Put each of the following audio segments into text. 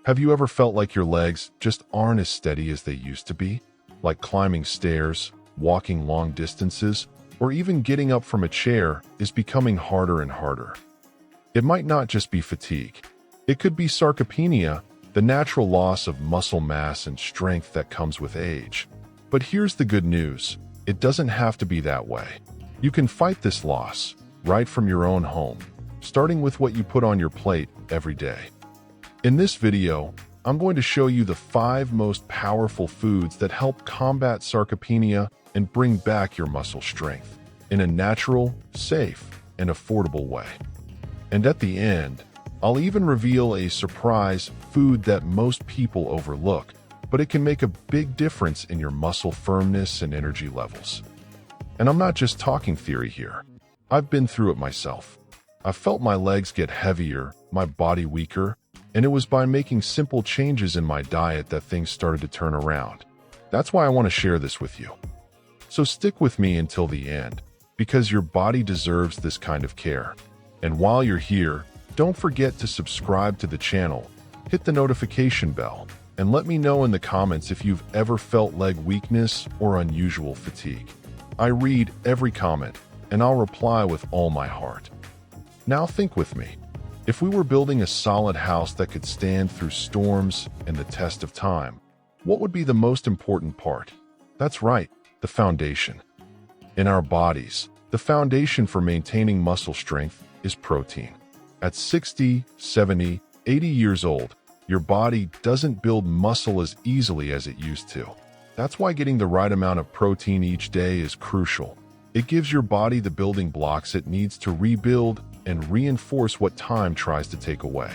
Have you ever felt like your legs just aren't as steady as they used to be? Like climbing stairs, walking long distances, or even getting up from a chair is becoming harder and harder. It might not just be fatigue. It could be sarcopenia, the natural loss of muscle mass and strength that comes with age. But here's the good news. It doesn't have to be that way. You can fight this loss right from your own home, starting with what you put on your plate every day. In this video, I'm going to show you the 5 most powerful foods that help combat sarcopenia and bring back your muscle strength in a natural, safe, and affordable way. And at the end, I'll even reveal a surprise food that most people overlook, but it can make a big difference in your muscle firmness and energy levels. And I'm not just talking theory here. I've been through it myself. I felt my legs get heavier, my body weaker, and it was by making simple changes in my diet that things started to turn around. That's why I want to share this with you. So stick with me until the end, because your body deserves this kind of care. And while you're here, don't forget to subscribe to the channel, hit the notification bell, and let me know in the comments if you've ever felt leg weakness or unusual fatigue. I read every comment, and I'll reply with all my heart. Now think with me. If we were building a solid house that could stand through storms and the test of time, what would be the most important part? That's right, the foundation. In our bodies, the foundation for maintaining muscle strength is protein. At 60, 70, 80 years old, your body doesn't build muscle as easily as it used to. That's why getting the right amount of protein each day is crucial. It gives your body the building blocks it needs to rebuild and reinforce what time tries to take away.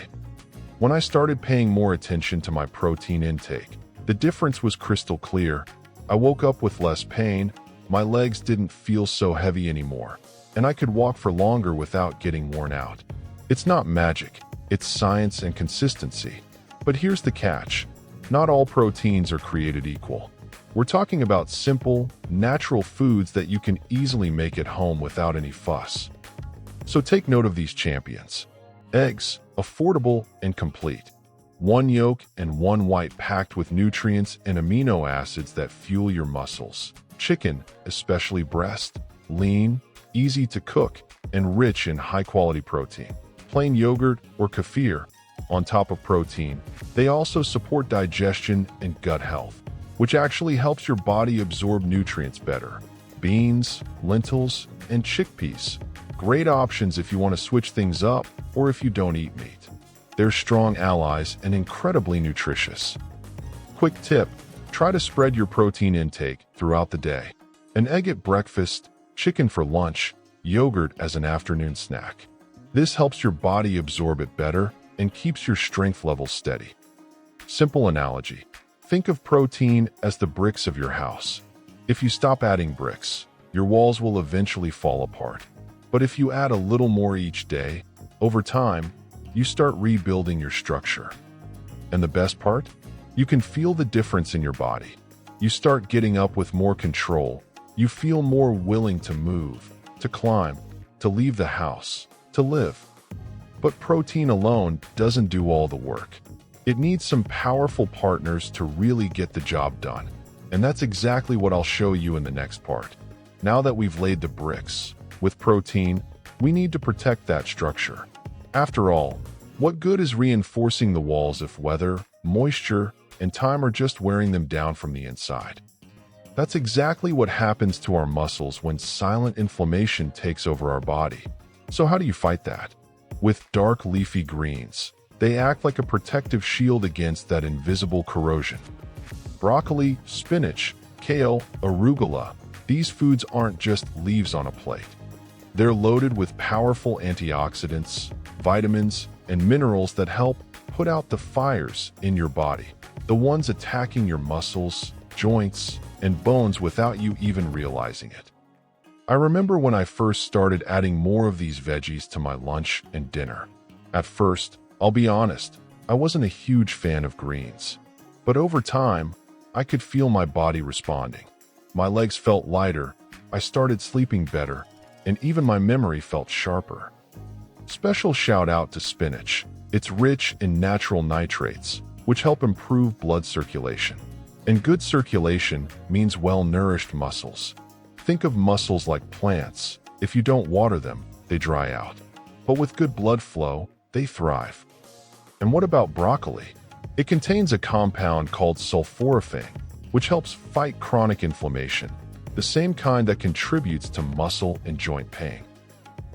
When I started paying more attention to my protein intake, the difference was crystal clear. I woke up with less pain, my legs didn't feel so heavy anymore, and I could walk for longer without getting worn out. It's not magic, it's science and consistency. But here's the catch. Not all proteins are created equal. We're talking about simple, natural foods that you can easily make at home without any fuss. So take note of these champions. Eggs, affordable and complete. 1 yolk and 1 white packed with nutrients and amino acids that fuel your muscles. Chicken, especially breast, lean, easy to cook, and rich in high-quality protein. Plain yogurt or kefir, on top of protein, they also support digestion and gut health, which actually helps your body absorb nutrients better. Beans, lentils, and chickpeas. Great options if you want to switch things up or if you don't eat meat. They're strong allies and incredibly nutritious. Quick tip, try to spread your protein intake throughout the day. An egg at breakfast, chicken for lunch, yogurt as an afternoon snack. This helps your body absorb it better and keeps your strength levels steady. Simple analogy. Think of protein as the bricks of your house. If you stop adding bricks, your walls will eventually fall apart. But if you add a little more each day, over time, you start rebuilding your structure. And the best part? You can feel the difference in your body. You start getting up with more control. You feel more willing to move, to climb, to leave the house, to live. But protein alone doesn't do all the work. It needs some powerful partners to really get the job done. And that's exactly what I'll show you in the next part. Now that we've laid the bricks, with protein, we need to protect that structure. After all, what good is reinforcing the walls if weather, moisture, and time are just wearing them down from the inside? That's exactly what happens to our muscles when silent inflammation takes over our body. So how do you fight that? With dark leafy greens. They act like a protective shield against that invisible corrosion. Broccoli, spinach, kale, arugula. These foods aren't just leaves on a plate. They're loaded with powerful antioxidants, vitamins, and minerals that help put out the fires in your body, the ones attacking your muscles, joints, and bones without you even realizing it. I remember when I first started adding more of these veggies to my lunch and dinner. At first, I'll be honest, I wasn't a huge fan of greens. But over time, I could feel my body responding. My legs felt lighter, I started sleeping better, and even my memory felt sharper. Special shout out to spinach. It's rich in natural nitrates, which help improve blood circulation. And good circulation means well-nourished muscles. Think of muscles like plants. If you don't water them, they dry out. But with good blood flow, they thrive. And what about broccoli? It contains a compound called sulforaphane, which helps fight chronic inflammation, the same kind that contributes to muscle and joint pain.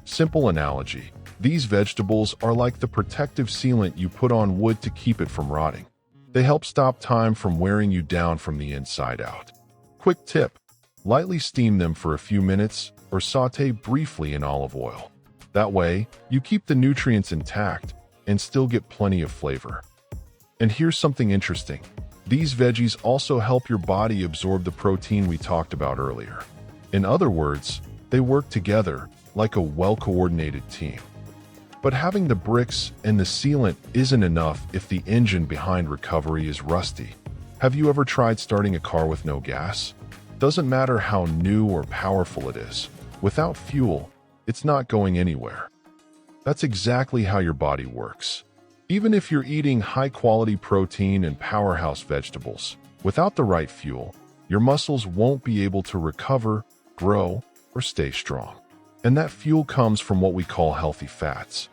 Simple analogy, these vegetables are like the protective sealant you put on wood to keep it from rotting. They help stop time from wearing you down from the inside out. Quick tip, lightly steam them for a few minutes or sauté briefly in olive oil. That way, you keep the nutrients intact and still get plenty of flavor. And here's something interesting. These veggies also help your body absorb the protein we talked about earlier. In other words, they work together like a well-coordinated team. But having the bricks and the sealant isn't enough if the engine behind recovery is rusty. Have you ever tried starting a car with no gas? Doesn't matter how new or powerful it is. Without fuel, it's not going anywhere. That's exactly how your body works. Even if you're eating high-quality protein and powerhouse vegetables, without the right fuel, your muscles won't be able to recover, grow, or stay strong. And that fuel comes from what we call healthy fats.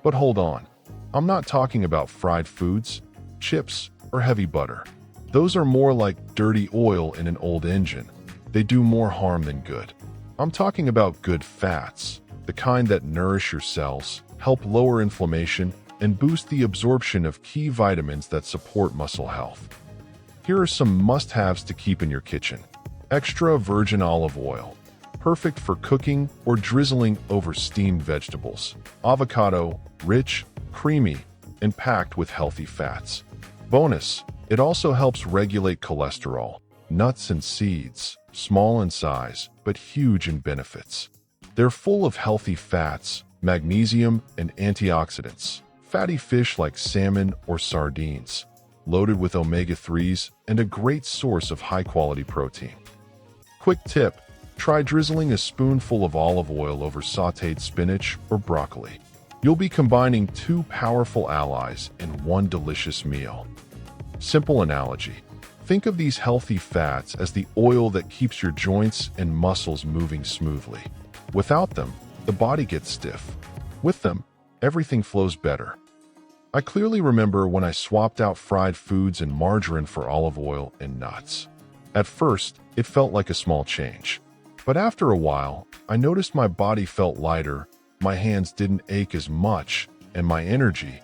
But hold on, I'm not talking about fried foods, chips, or heavy butter. Those are more like dirty oil in an old engine. They do more harm than good. I'm talking about good fats, the kind that nourish your cells, help lower inflammation, and boost the absorption of key vitamins that support muscle health. Here are some must-haves to keep in your kitchen. Extra virgin olive oil, perfect for cooking or drizzling over steamed vegetables. Avocado, rich, creamy, and packed with healthy fats. Bonus, it also helps regulate cholesterol. Nuts and seeds, small in size, but huge in benefits. They're full of healthy fats, magnesium, and antioxidants. Fatty fish like salmon or sardines, loaded with omega-3s and a great source of high-quality protein. Quick tip, try drizzling a spoonful of olive oil over sautéed spinach or broccoli. You'll be combining two powerful allies in one delicious meal. Simple analogy, think of these healthy fats as the oil that keeps your joints and muscles moving smoothly. Without them, the body gets stiff. With them, everything flows better. I clearly remember when I swapped out fried foods and margarine for olive oil and nuts. At first, it felt like a small change. But after a while, I noticed my body felt lighter, my hands didn't ache as much, and my energy,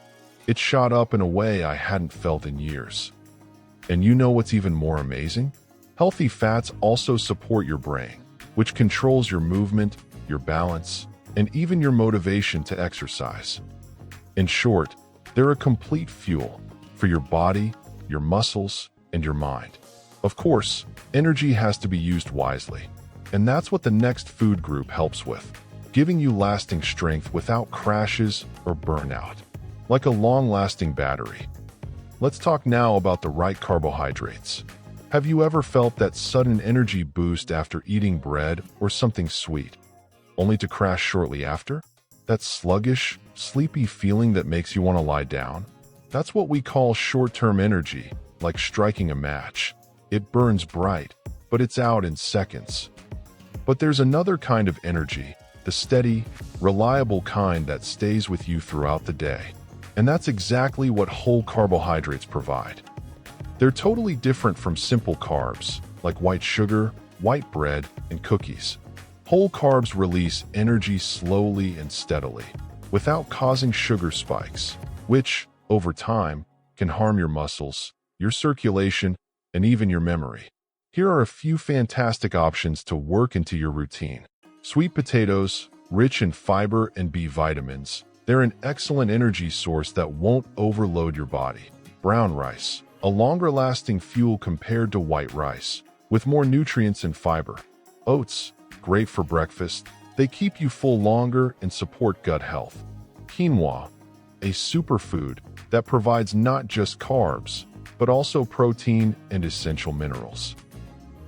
it shot up in a way I hadn't felt in years. And you know what's even more amazing? Healthy fats also support your brain, which controls your movement, your balance, and even your motivation to exercise. In short, they're a complete fuel for your body, your muscles, and your mind. Of course, energy has to be used wisely, and that's what the next food group helps with, giving you lasting strength without crashes or burnout, like a long-lasting battery. Let's talk now about the right carbohydrates. Have you ever felt that sudden energy boost after eating bread or something sweet, only to crash shortly after? That sluggish, sleepy feeling that makes you want to lie down? That's what we call short-term energy, like striking a match. It burns bright, but it's out in seconds. But there's another kind of energy, the steady, reliable kind that stays with you throughout the day. And that's exactly what whole carbohydrates provide. They're totally different from simple carbs, like white sugar, white bread, and cookies. Whole carbs release energy slowly and steadily, without causing sugar spikes, which, over time, can harm your muscles, your circulation, and even your memory. Here are a few fantastic options to work into your routine. Sweet potatoes, rich in fiber and B vitamins. They're an excellent energy source that won't overload your body. Brown rice, a longer-lasting fuel compared to white rice, with more nutrients and fiber. Oats, great for breakfast. They keep you full longer and support gut health. Quinoa, a superfood that provides not just carbs, but also protein and essential minerals.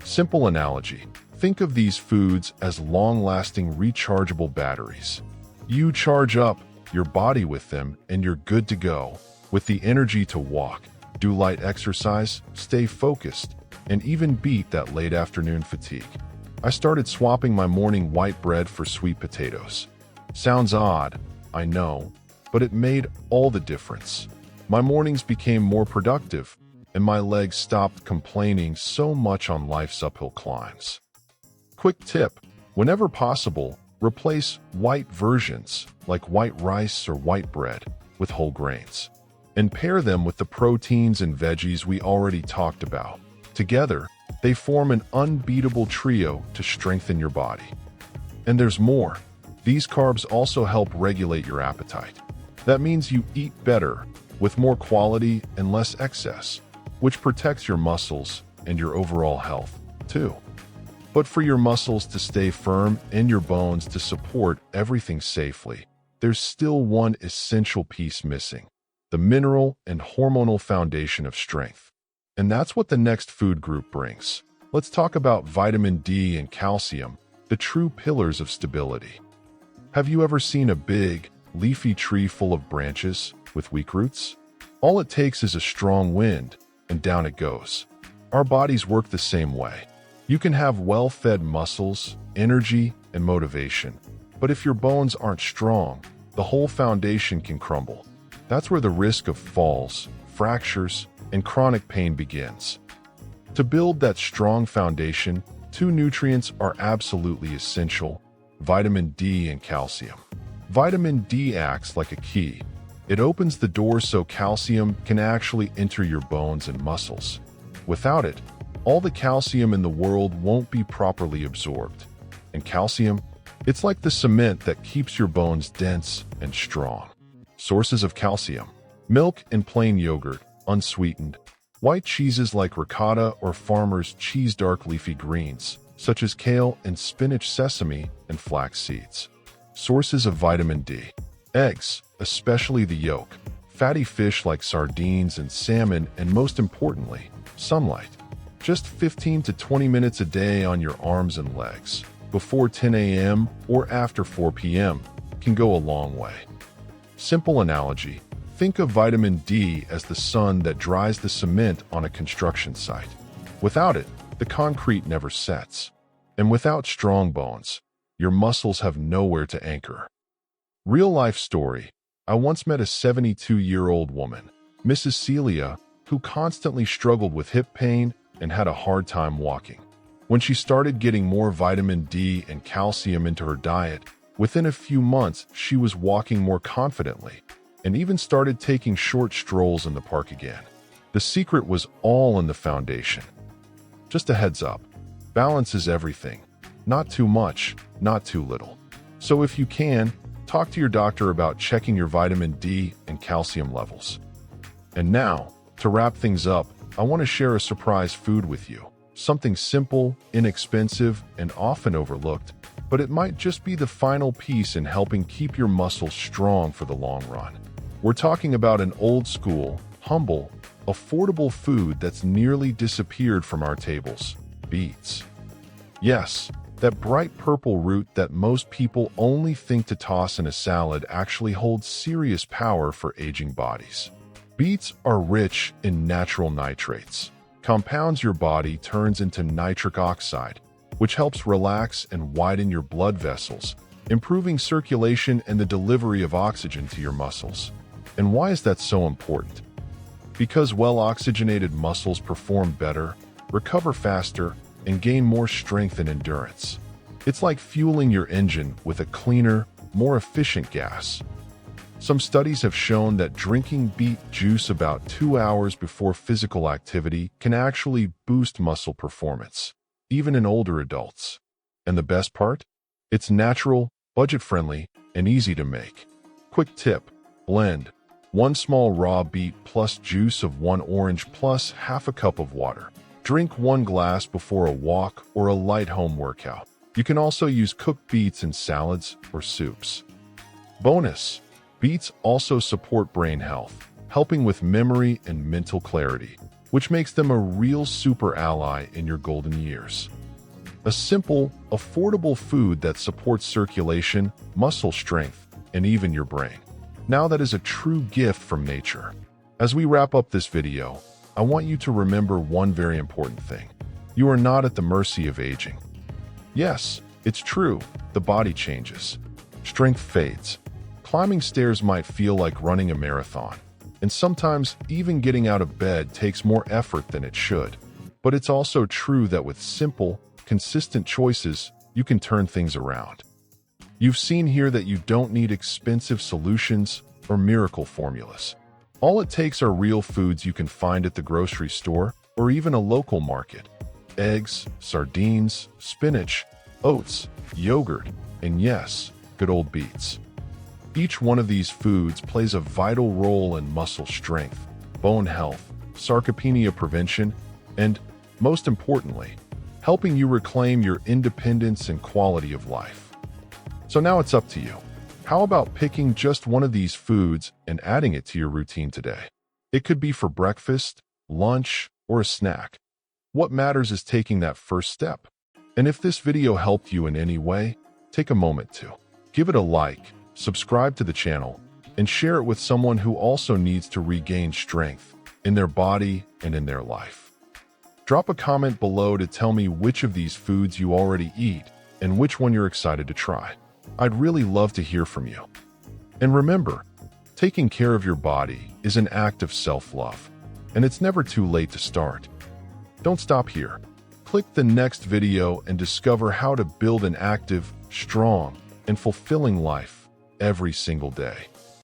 Simple analogy, think of these foods as long-lasting rechargeable batteries. You charge up your body with them and you're good to go, with the energy to walk, do light exercise, stay focused, and even beat that late afternoon fatigue. I started swapping my morning white bread for sweet potatoes. Sounds odd, I know, but it made all the difference. My mornings became more productive, and my legs stopped complaining so much on life's uphill climbs. Quick tip: whenever possible, replace white versions, like white rice or white bread, with whole grains, and pair them with the proteins and veggies we already talked about. Together, they form an unbeatable trio to strengthen your body. And there's more. These carbs also help regulate your appetite. That means you eat better, with more quality and less excess, which protects your muscles and your overall health, too. But for your muscles to stay firm and your bones to support everything safely, there's still one essential piece missing: the mineral and hormonal foundation of strength. And that's what the next food group brings. Let's talk about vitamin D and calcium, the true pillars of stability. Have you ever seen a big, leafy tree full of branches with weak roots? All it takes is a strong wind, and down it goes. Our bodies work the same way. You can have well-fed muscles, energy, and motivation, but if your bones aren't strong, the whole foundation can crumble. That's where the risk of falls, fractures, and chronic pain begins. To build that strong foundation, two nutrients are absolutely essential: vitamin D and calcium. Vitamin D acts like a key. It opens the door so calcium can actually enter your bones and muscles. Without it, all the calcium in the world won't be properly absorbed. And calcium, it's like the cement that keeps your bones dense and strong. Sources of calcium: milk and plain yogurt, unsweetened; white cheeses like ricotta or farmer's cheese; dark leafy greens, such as kale and spinach; sesame and flax seeds. Sources of vitamin D: eggs, especially the yolk; fatty fish like sardines and salmon; and most importantly, sunlight. Just 15 to 20 minutes a day on your arms and legs, before 10 a.m. or after 4 p.m., can go a long way. Simple analogy: think of vitamin D as the sun that dries the cement on a construction site. Without it, the concrete never sets. And without strong bones, your muscles have nowhere to anchor. Real-life story: I once met a 72-year-old woman, Mrs. Celia, who constantly struggled with hip pain and had a hard time walking. When she started getting more vitamin D and calcium into her diet, within a few months she was walking more confidently and even started taking short strolls in the park again. The secret was all in the foundation. Just a heads up: balance is everything. Not too much, not too little. So if you can, talk to your doctor about checking your vitamin D and calcium levels. And now, to wrap things up, I want to share a surprise food with you. Something simple, inexpensive, and often overlooked, but it might just be the final piece in helping keep your muscles strong for the long run. We're talking about an old-school, humble, affordable food that's nearly disappeared from our tables: beets. Yes, that bright purple root that most people only think to toss in a salad actually holds serious power for aging bodies. Beets are rich in natural nitrates, compounds your body turns into nitric oxide, which helps relax and widen your blood vessels, improving circulation and the delivery of oxygen to your muscles. And why is that so important? Because well-oxygenated muscles perform better, recover faster, and gain more strength and endurance. It's like fueling your engine with a cleaner, more efficient gas. Some studies have shown that drinking beet juice about 2 hours before physical activity can actually boost muscle performance, even in older adults. And the best part? It's natural, budget-friendly, and easy to make. Quick tip: blend 1 small raw beet plus juice of 1 orange plus half a cup of water. Drink 1 glass before a walk or a light home workout. You can also use cooked beets in salads or soups. Bonus: beets also support brain health, helping with memory and mental clarity, which makes them a real super ally in your golden years. A simple, affordable food that supports circulation, muscle strength, and even your brain. Now that is a true gift from nature. As we wrap up this video, I want you to remember one very important thing. You are not at the mercy of aging. Yes, it's true, the body changes. Strength fades. Climbing stairs might feel like running a marathon, and sometimes even getting out of bed takes more effort than it should. But it's also true that with simple, consistent choices, you can turn things around. You've seen here that you don't need expensive solutions or miracle formulas. All it takes are real foods you can find at the grocery store or even a local market. Eggs, sardines, spinach, oats, yogurt, and yes, good old beets. Each one of these foods plays a vital role in muscle strength, bone health, sarcopenia prevention, and, most importantly, helping you reclaim your independence and quality of life. So now it's up to you. How about picking just one of these foods and adding it to your routine today? It could be for breakfast, lunch, or a snack. What matters is taking that first step. And if this video helped you in any way, take a moment to give it a like, subscribe to the channel, and share it with someone who also needs to regain strength in their body and in their life. Drop a comment below to tell me which of these foods you already eat and which one you're excited to try. I'd really love to hear from you. And remember, taking care of your body is an act of self-love, and it's never too late to start. Don't stop here. Click the next video and discover how to build an active, strong, and fulfilling life every single day.